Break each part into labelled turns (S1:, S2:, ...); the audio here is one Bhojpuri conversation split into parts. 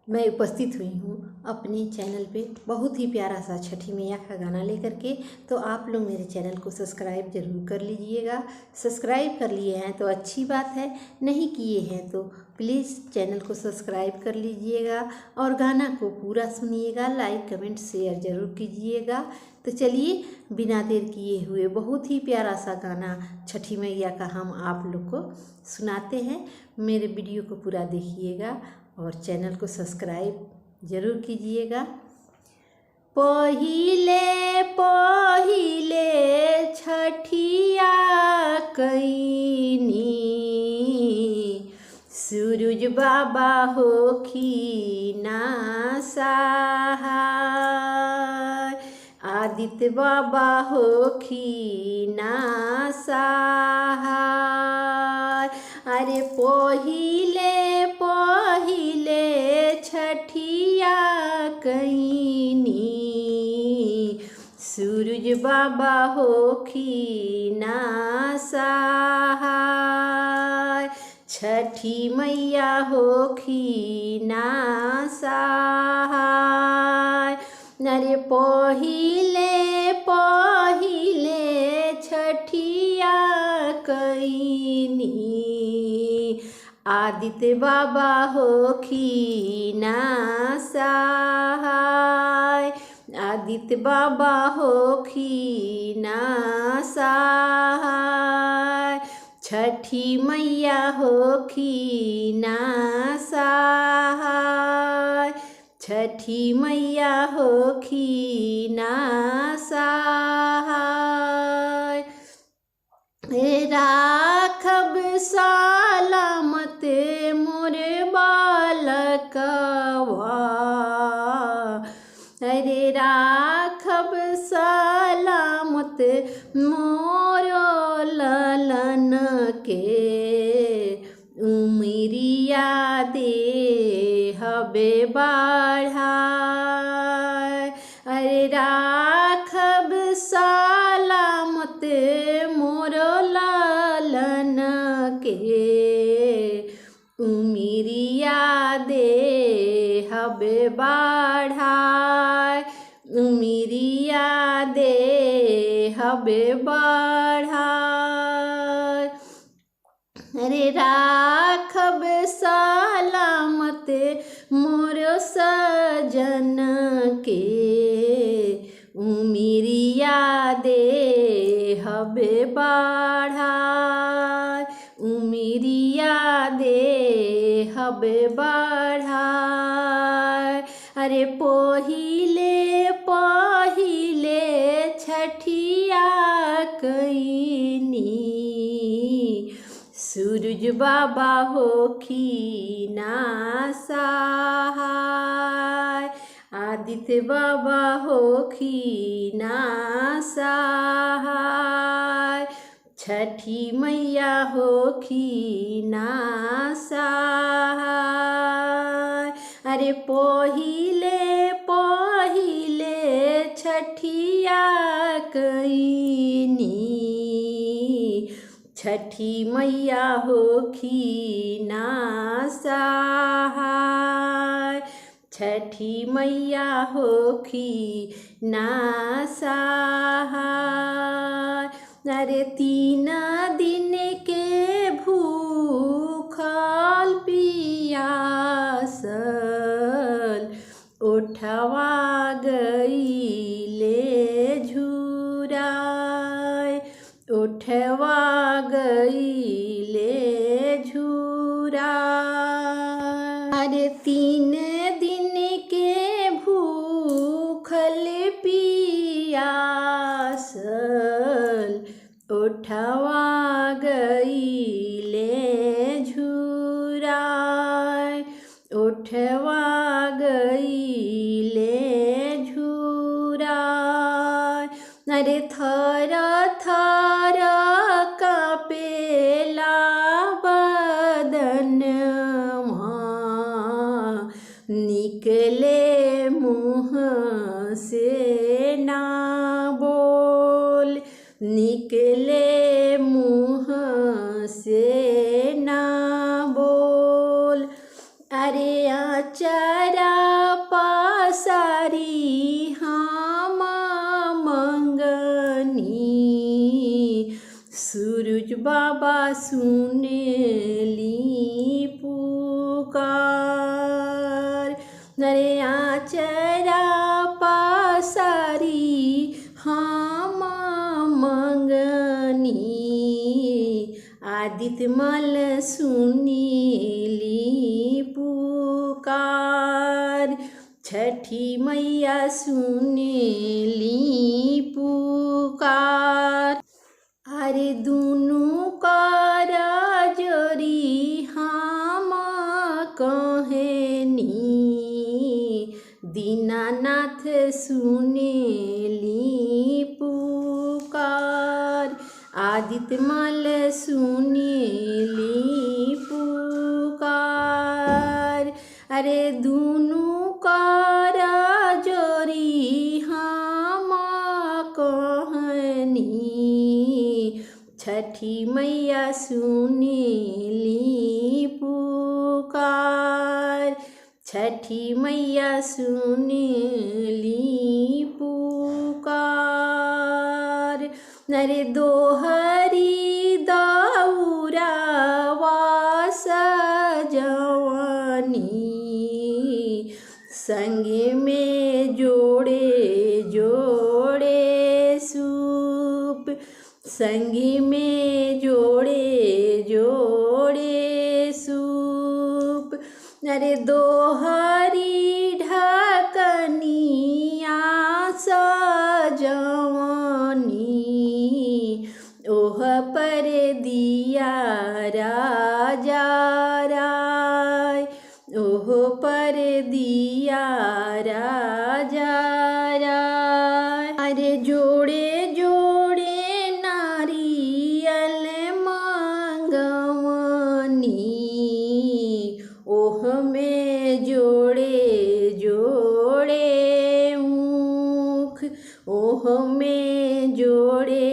S1: मैं उपस्थित हुई हूँ अपने चैनल पे बहुत ही प्यारा सा छठी मैया का गाना लेकर के। तो आप लोग मेरे चैनल को सब्सक्राइब जरूर कर लीजिएगा। सब्सक्राइब कर लिए हैं तो अच्छी बात है, नहीं किए हैं तो प्लीज़ चैनल को सब्सक्राइब कर लीजिएगा और गाना को पूरा सुनिएगा, लाइक कमेंट शेयर ज़रूर कीजिएगा। तो चलिए बिना देर किए हुए बहुत ही प्यारा सा गाना छठी मैया का हम आप लोग को सुनाते हैं। मेरे वीडियो को पूरा देखिएगा और चैनल को सब्सक्राइब ज़रूर कीजिएगा। पहिले पहिले छठिया कईनी, सूरज बाबा होखी ना सहाय, आदित्य बाबा होखी ना सहाय। अरे पहिले पहिले छठिया कईनी, सूरज बाबा होखी ना सहाय, छठी मैया होखी ना सहाय। अरे पहिले पहिले छठिया कईनी, आदित्य बाबा होखी ना सहाय, आदित्य बाबा होखी ना सहाय, छठी मैया होखी ना सहाय, छठी मैया होखी ना सहाय। राखब सलामत मोर बालकवा, अरे राखब सलामत मोरो ललन के, उमरिया दे हबे बढ़ाय। अरे राखब सलामत मोरो लालन के, उमरिया दे हबे बढ़ाय, उमरिया दे हबे बढ़ाय। अरे राखब सलामत मोरो सजन के, उमरिया दे हबे बढ़ाय, उमरिया दे हबे बढ़ाय। अरे पहिले पहिले छठिया कईनी, सूरज बाबा होखी ना सहाय, आदित्य बाबा होखी ना सहाय, छठी मैया होखी ना सहाय। अरे पहिले पहिले छठिया कईनी, छठी मैया होखी ना सहाय, छठी मैया होखी ना सहाय। अरे 3 दिन के भूखल पियासल, ओठवा गईले झुराय, ओठवा गईले झुराय। अरे 3 दिन के भूखल पियासल, ओठवा गईले झुराय, ओठवा गईले झुराय। अरे थर थर कापेला बदनवा, निकले मुँह से ना बोल, निकले मुँह से ना बोल। अरे आचरा पसारी हम मंगनी, सूरज बाबा सुनली पुकार। अरे आचरा पसारी हम मंगनी, आदित्य मल सुनीली पुकार। छठी मैया सुनीली पुकार। अरे दुनू कर जोरी हम कहनी, दीनानाथ सुनेली पुकार। आदित्य मल सुनेली पुकार। अरे दुनू कर जोरी हम कहनी, छठी मैया सुनेली पुकार। छठी मैया सुनेली पुकार। अरे दोहरी दौरावा सजवनी, संगे में जोड़े जोड़े सूप, संगी में जोड़े जोड़े सूप। अरे दोहरी ढकनिया सजवनी, ओह पर दिया राजा राय, ओह पर दिया राजा राय। अरे जोड़े जोड़े नारियल मांगवनी, ओह में जोड़े जोड़े ऊख, ओह में जोड़े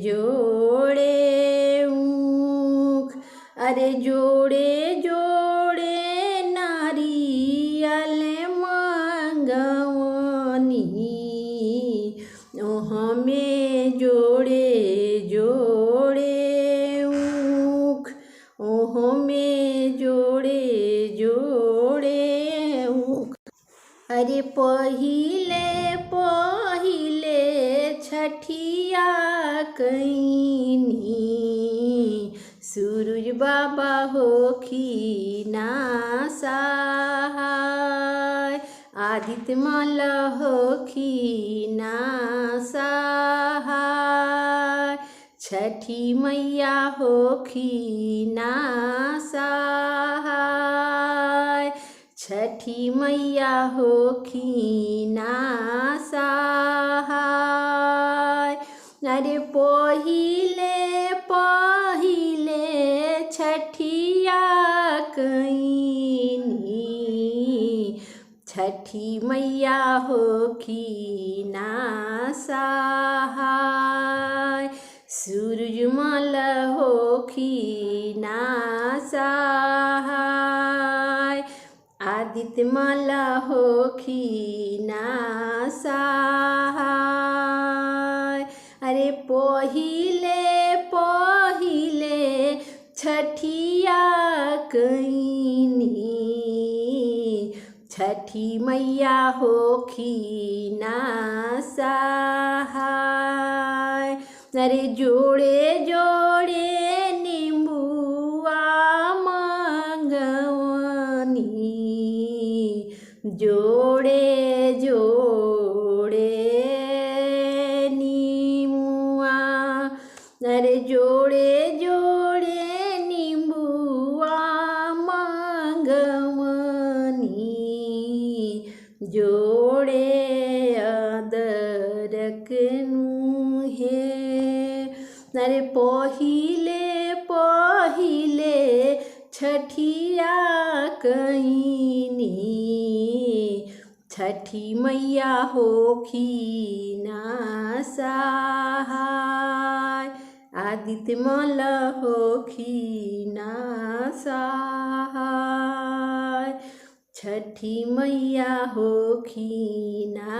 S1: जोड़े ऊख। अरे जोड़े जोड़े नारियल मांगवनी, ओह में जोड़े जोड़े ऊख, ओह में जोड़े जोड़े ऊख। अरे पहिले पहिले छठिया कैनी, सूरज बाबा होखिना सहाय। आदित्य मल होखिना सहाय। छठी मैया होखिना सहाय। छठी मैया होखिना सहाय। अरे पहिले पहिले छठिया कैनी, छठी मैया होखिना सहाय। सूरज मल होखिना सहाय। आदित्य मल होखिना सहाय। अरे पहिले पहिले छठिया कैनी, छठी मैया होखिना सहाय। अरे जोड़े जोड़े नींबुआ मांगवनी, जोड़े जोड़े नीमुआ। अरे जोड़े जोड़े नींबुआ मांगवनी, जोड़े अदरक नूहे। अरे पहिले पहिले छठिया कैनी, छठी मैया होखिना सहाय। आदित्य मल होखिना सहाय। छठी मैया होखी ना